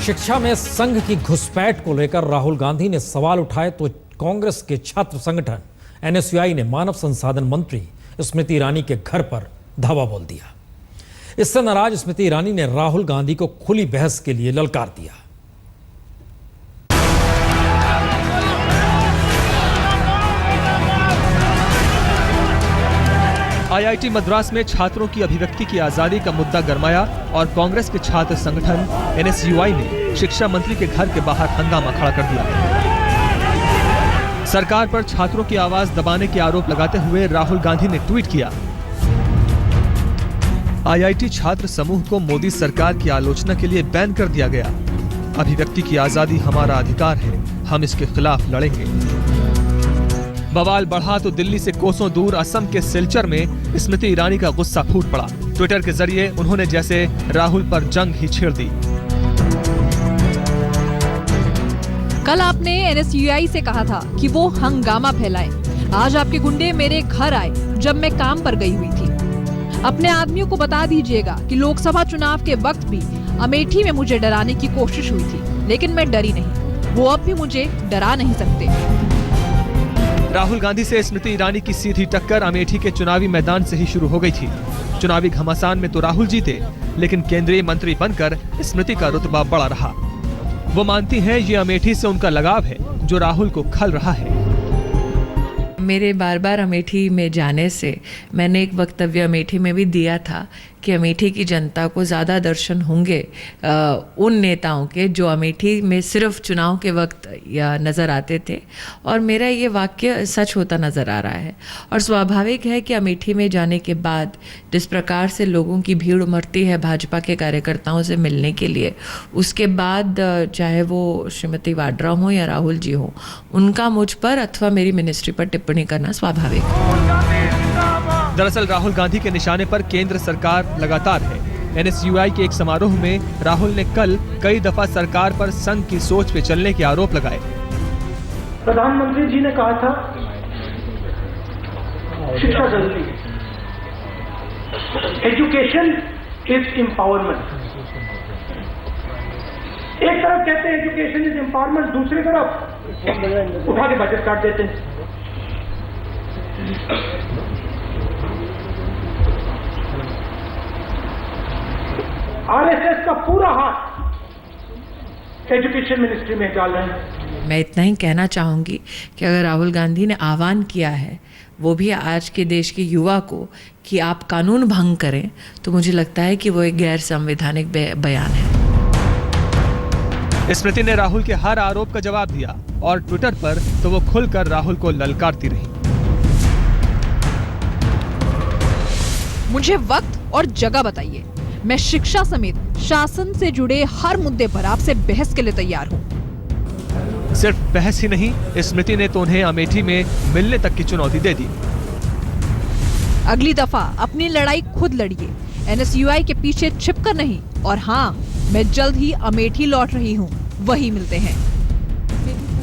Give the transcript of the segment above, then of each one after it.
शिक्षा में संघ की घुसपैठ को लेकर राहुल गांधी ने सवाल उठाए तो कांग्रेस के छात्र संगठन एनएसयूआई ने मानव संसाधन मंत्री स्मृति ईरानी के घर पर धावा बोल दिया। इससे नाराज स्मृति ईरानी ने राहुल गांधी को खुली बहस के लिए ललकार दिया। आईआईटी मद्रास में छात्रों की अभिव्यक्ति की आजादी का मुद्दा गरमाया और कांग्रेस के छात्र संगठन एनएसयूआई ने शिक्षा मंत्री के घर के बाहर हंगामा खड़ा कर दिया। सरकार पर छात्रों की आवाज दबाने के आरोप लगाते हुए राहुल गांधी ने ट्वीट किया, आईआईटी छात्र समूह को मोदी सरकार की आलोचना के लिए बैन कर दिया गया। अभिव्यक्ति की आजादी हमारा अधिकार है, हम इसके खिलाफ लड़ेंगे। बवाल बढ़ा तो दिल्ली से कोसों दूर असम के सिलचर में स्मृति ईरानी का गुस्सा फूट पड़ा। ट्विटर के जरिए उन्होंने जैसे राहुल पर जंग ही छेड़ दी। कल आपने एनएसयूआई से कहा था कि वो हंगामा फैलाए। आज आपके गुंडे मेरे घर आए जब मैं काम पर गई हुई थी। अपने आदमियों को बता दीजिएगा कि लोकसभा चुनाव के वक्त भी अमेठी में मुझे डराने की कोशिश हुई थी, लेकिन मैं डरी नहीं। वो अब भी मुझे डरा नहीं सकते। राहुल गांधी से स्मृति ईरानी की सीधी टक्कर अमेठी के चुनावी मैदान से ही शुरू हो गई थी। चुनावी घमासान में तो राहुल जीते, लेकिन केंद्रीय मंत्री बनकर स्मृति का रुतबा बढ़ा रहा। वो मानती हैं ये अमेठी से उनका लगाव है जो राहुल को खल रहा है। मेरे बार बार अमेठी में जाने से मैंने एक वक्तव्य अमेठी में भी दिया था कि अमेठी की जनता को ज़्यादा दर्शन होंगे उन नेताओं के जो अमेठी में सिर्फ चुनाव के वक्त नज़र आते थे, और मेरा ये वाक्य सच होता नज़र आ रहा है। और स्वाभाविक है कि अमेठी में जाने के बाद जिस प्रकार से लोगों की भीड़ उमड़ती है भाजपा के कार्यकर्ताओं से मिलने के लिए, उसके बाद चाहे वो श्रीमती वाड्रा हो या राहुल जी हो, उनका मुझ पर अथवा मेरी मिनिस्ट्री पर टिप्पणी करना स्वाभाविक है। दरअसल राहुल गांधी के निशाने पर केंद्र सरकार लगातार है। एनएसयूआई के एक समारोह में राहुल ने कल कई दफा सरकार पर संघ की सोच पे चलने के आरोप लगाए। प्रधानमंत्री जी ने कहा था शिक्षा जरूरी है, एजुकेशन इज एम्पावरमेंट। एक तरफ कहते हैं एजुकेशन इज एम्पावरमेंट, दूसरी तरफ उठा के बजट काट देते हैं। आरएसएस का पूरा हाथ एजुकेशन मिनिस्ट्री में डाल रहे हैं। मैं इतना ही कहना चाहूँगी कि अगर राहुल गांधी ने आह्वान किया है वो भी आज के देश के युवा को कि आप कानून भंग करें, तो मुझे लगता है कि वो एक गैर संवैधानिक बयान है। स्मृति ने राहुल के हर आरोप का जवाब दिया और ट्विटर पर तो वो खुलकर राहुल को ललकारती रही। मुझे वक्त और जगह बताइए, मैं शिक्षा समेत शासन से जुड़े हर मुद्दे पर आपसे बहस के लिए तैयार हूँ। सिर्फ बहस ही नहीं, स्मृति ने तो उन्हें अमेठी में मिलने तक की चुनौती दे दी। अगली दफा अपनी लड़ाई खुद लड़िए, एनएसयूआई के पीछे छिपकर नहीं। और हाँ, मैं जल्द ही अमेठी लौट रही हूँ, वही मिलते हैं।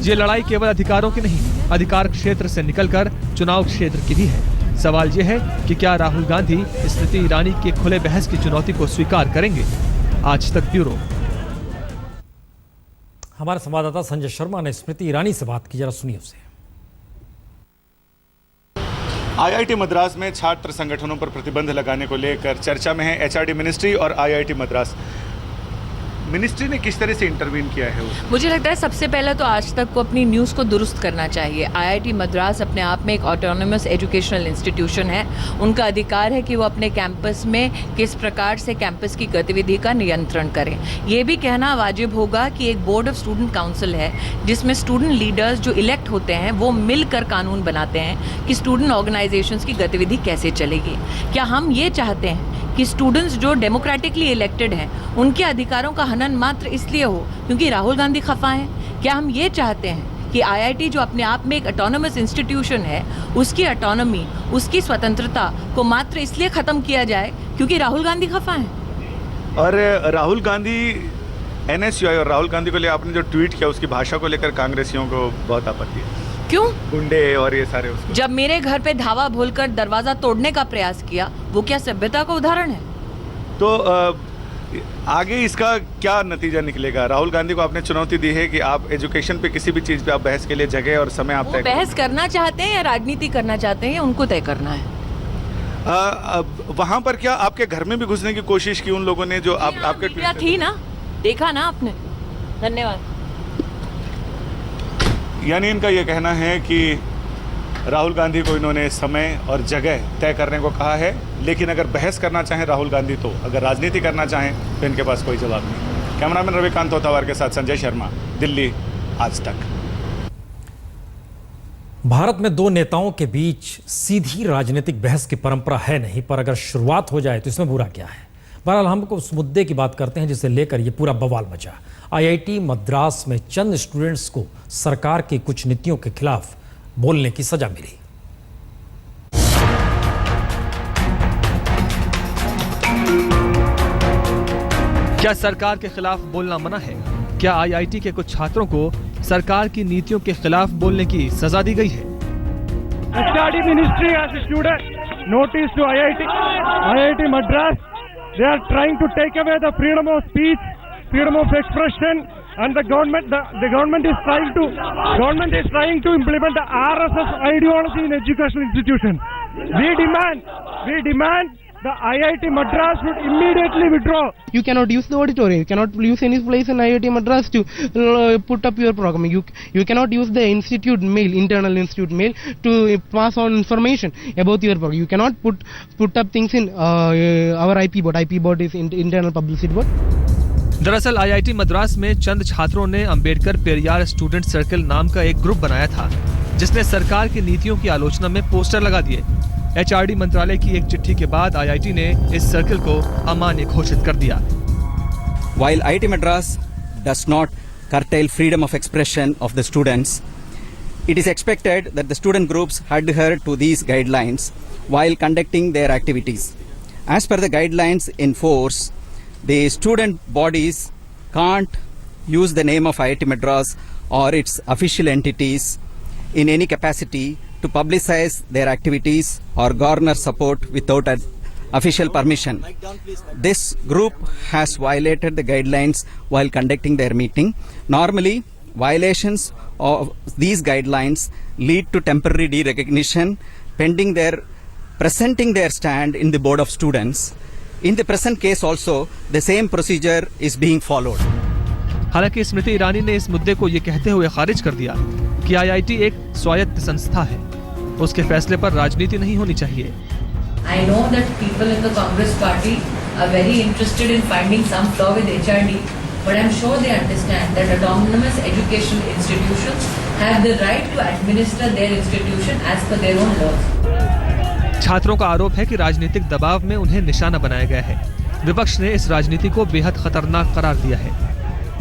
ये लड़ाई केवल अधिकारों की नहीं, अधिकार क्षेत्र से निकलकर चुनाव क्षेत्र की भी है। सवाल यह है कि क्या राहुल गांधी स्मृति ईरानी के खुले बहस की चुनौती को स्वीकार करेंगे। आज तक ब्यूरो। हमारे संवाददाता संजय शर्मा ने स्मृति ईरानी से बात की, जरा सुनिए उसे। आईआईटी मद्रास में छात्र संगठनों पर प्रतिबंध लगाने को लेकर चर्चा में है एचआरडी मिनिस्ट्री और आईआईटी मद्रास। मिनिस्ट्री ने किस तरह से इंटरवीन किया है उसमें? मुझे लगता है सबसे पहले तो आज तक को अपनी न्यूज़ को दुरुस्त करना चाहिए। आईआईटी मद्रास अपने आप में एक ऑटोनोमस एजुकेशनल इंस्टीट्यूशन है। उनका अधिकार है कि वो अपने कैंपस में किस प्रकार से कैंपस की गतिविधि का नियंत्रण करें। ये भी कहना वाजिब होगा कि एक बोर्ड ऑफ स्टूडेंट काउंसिल है जिसमें स्टूडेंट लीडर्स जो इलेक्ट होते हैं वो मिलकर कानून बनाते हैं कि स्टूडेंट ऑर्गेनाइजेशंस की गतिविधि कैसे चलेगी। क्या हम ये चाहते हैं कि स्टूडेंट्स जो डेमोक्रेटिकली इलेक्टेड हैं उनके अधिकारों का हनन मात्र इसलिए हो क्योंकि राहुल गांधी खफा हैं? क्या हम ये चाहते हैं कि आईआईटी जो अपने आप में एक ऑटोनोमस इंस्टीट्यूशन है उसकी ऑटोनॉमी, उसकी स्वतंत्रता को मात्र इसलिए ख़त्म किया जाए क्योंकि राहुल गांधी खफा हैं? और राहुल गांधी एनएसयूआई और राहुल गांधी को लिए आपने जो ट्वीट किया उसकी भाषा को लेकर कांग्रेसियों को बहुत आपत्ति है। क्यों? गुंडे और ये सारे उसको। जब मेरे घर पे धावा बोलकर दरवाजा तोड़ने का प्रयास किया, वो क्या सभ्यता का उदाहरण है? तो आगे इसका क्या नतीजा निकलेगा? राहुल गांधी को आपने चुनौती दी है कि आप एजुकेशन पे किसी भी चीज़ पे आप बहस के लिए जगह और समय आप वो तय बहस करना चाहते हैं या राजनीति करना चाहते हैं, उनको तय करना है। वहाँ पर क्या आपके घर में भी घुसने की कोशिश की उन लोगों ने जो आपके मीडिया थी ना, देखा ना आपने। धन्यवाद। यानी इनका ये कहना है कि राहुल गांधी को इन्होंने समय और जगह तय करने को कहा है, लेकिन अगर बहस करना चाहें राहुल गांधी तो, अगर राजनीति करना चाहें तो इनके पास कोई जवाब नहीं। कैमरामैन रविकांत तोतावार के साथ संजय शर्मा, दिल्ली, आज तक। भारत में दो नेताओं के बीच सीधी राजनीतिक बहस की परंपरा है नहीं, पर अगर शुरुआत हो जाए तो इसमें बुरा क्या है। बहरहाल हम उस मुद्दे की बात करते हैं जिसे लेकर ये पूरा बवाल मचा। आईआईटी मद्रास में चंद स्टूडेंट्स को सरकार की कुछ नीतियों के खिलाफ बोलने की सजा मिली। क्या सरकार के खिलाफ बोलना मना है? क्या आईआईटी के कुछ छात्रों को सरकार की नीतियों के खिलाफ बोलने की सजा दी गई है? HRD ministry has issued a notice to IIT Madras. They are trying to take away the freedom of speech, freedom of expression, and the government is trying to implement the RSS ideology in educational institutions. We demand the IIT Madras should immediately withdraw. You cannot use the auditorium. You cannot use any place in IIT Madras to put up your program. You cannot use the institute mail, internal institute mail, to pass on information about your program. You cannot put up things in our IP board. IP board is internal publicity board. दरअसल IIT Madras में चंद छात्रों ने Ambedkar Periyar student circle नाम का एक group बनाया था, जिसने सरकार की नीतियों की आलोचना में पोस्टर लगा दिए। एचआरडी मंत्रालय की एक चिट्ठी के बाद आईआईटी ने इस सर्कल को अमान्य घोषित कर दिया। While IIT Madras does not curtail freedom of expression of the students, it is expected that the student groups adhere to these guidelines while conducting their activities. As per the guidelines in force, the student bodies can't use the name of IIT Madras or its official entities in any capacity to publicize their activities or garner support without an official permission. This group has violated the guidelines while conducting their meeting. Normally, violations of these guidelines lead to temporary derecognition pending their presenting their stand in the board of students. In the present case also, the same procedure is being followed. हालांकि स्मृति ईरानी ने इस मुद्दे को ये कहते हुए खारिज कर दिया कि आईआईटी एक स्वायत्त संस्था है, उसके फैसले पर राजनीति नहीं होनी चाहिए। I know that people in the Congress party are very interested in finding some flaw with HRD, but I'm sure they understand that autonomous educational institutions have the right to administer their institution as per their own laws. छात्रों का आरोप है कि राजनीतिक दबाव में उन्हें निशाना बनाया गया है। विपक्ष ने इस राजनीति को बेहद खतरनाक करार दिया है।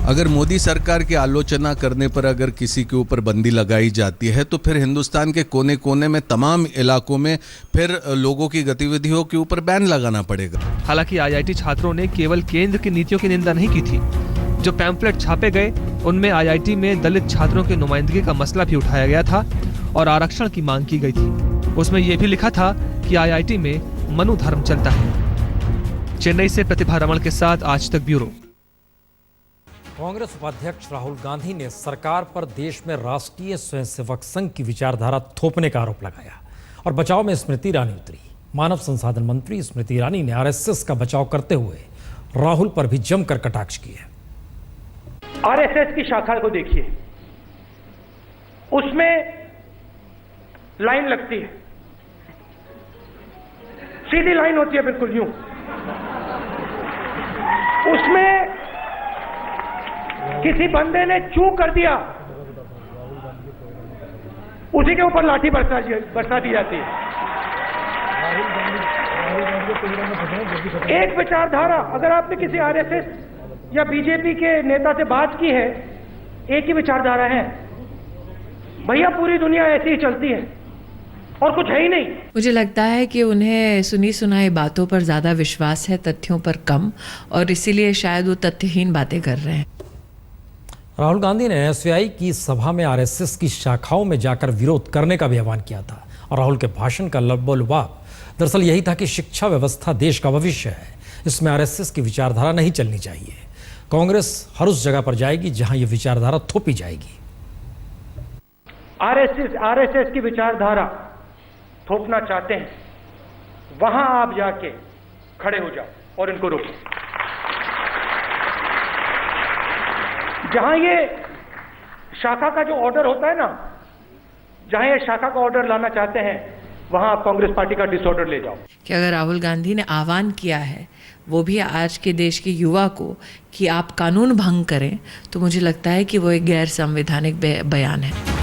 अगर मोदी सरकार की आलोचना करने पर अगर किसी के ऊपर बंदी लगाई जाती है तो फिर हिंदुस्तान के कोने कोने में तमाम इलाकों में फिर लोगों की गतिविधियों के ऊपर बैन लगाना पड़ेगा। हालांकि आईआईटी छात्रों ने केवल केंद्र की नीतियों की निंदा नहीं की थी। जो पैम्फलेट छापे गए उनमें आईआईटी में दलित छात्रों की नुमाइंदगी का मसला भी उठाया गया था और आरक्षण की मांग की गई थी। उसमें यह भी लिखा था कि आईआईटी में मनु धर्म चलता है। चेन्नई से प्रतिभा रमण के साथ आज तक ब्यूरो। कांग्रेस उपाध्यक्ष राहुल गांधी ने सरकार पर देश में राष्ट्रीय स्वयंसेवक संघ की विचारधारा थोपने का आरोप लगाया और बचाव में स्मृति ईरानी उतरी। मानव संसाधन मंत्री स्मृति ईरानी ने आरएसएस का बचाव करते हुए राहुल पर भी जमकर कटाक्ष किए। आरएसएस की शाखा को देखिए, उसमें लाइन लगती है, सीधी लाइन होती है, बिल्कुल यूं। उसमें किसी बंदे ने चू कर दिया, उसी के ऊपर लाठी बरसा दी जाती है। एक विचारधारा, अगर आपने किसी आरएसएस या बीजेपी के नेता से बात की है, एक ही विचारधारा है, भैया पूरी दुनिया ऐसी ही चलती है और कुछ है ही नहीं। मुझे लगता है कि उन्हें सुनी सुनाई बातों पर ज़्यादा विश्वास है, तथ्यों पर कम, और इसीलिए शायद वो तथ्यहीन बातें कर रहे हैं। राहुल गांधी ने एनएसयूआई की सभा में आरएसएस की शाखाओं में जाकर विरोध करने का भी आह्वान किया था और राहुल के भाषण का लबोलबाब दरअसल यही था कि शिक्षा व्यवस्था देश का भविष्य है। इसमें आरएसएस की विचारधारा नहीं चलनी चाहिए। कांग्रेस हर उस जगह पर जाएगी जहां ये विचारधारा थोपी जाएगी। आरएसएस की विचारधारा थोपना चाहते हैं, वहां आप जाके खड़े हो जाओ और इनको रोको। जहां ये शाखा का जो ऑर्डर होता है ना, जहां ये शाखा का ऑर्डर लाना चाहते हैं, वहां आप कांग्रेस पार्टी का डिसऑर्डर ले जाओ। कि अगर राहुल गांधी ने आह्वान किया है वो भी आज के देश के युवा को कि आप कानून भंग करें, तो मुझे लगता है कि वो एक गैर संवैधानिक बयान है।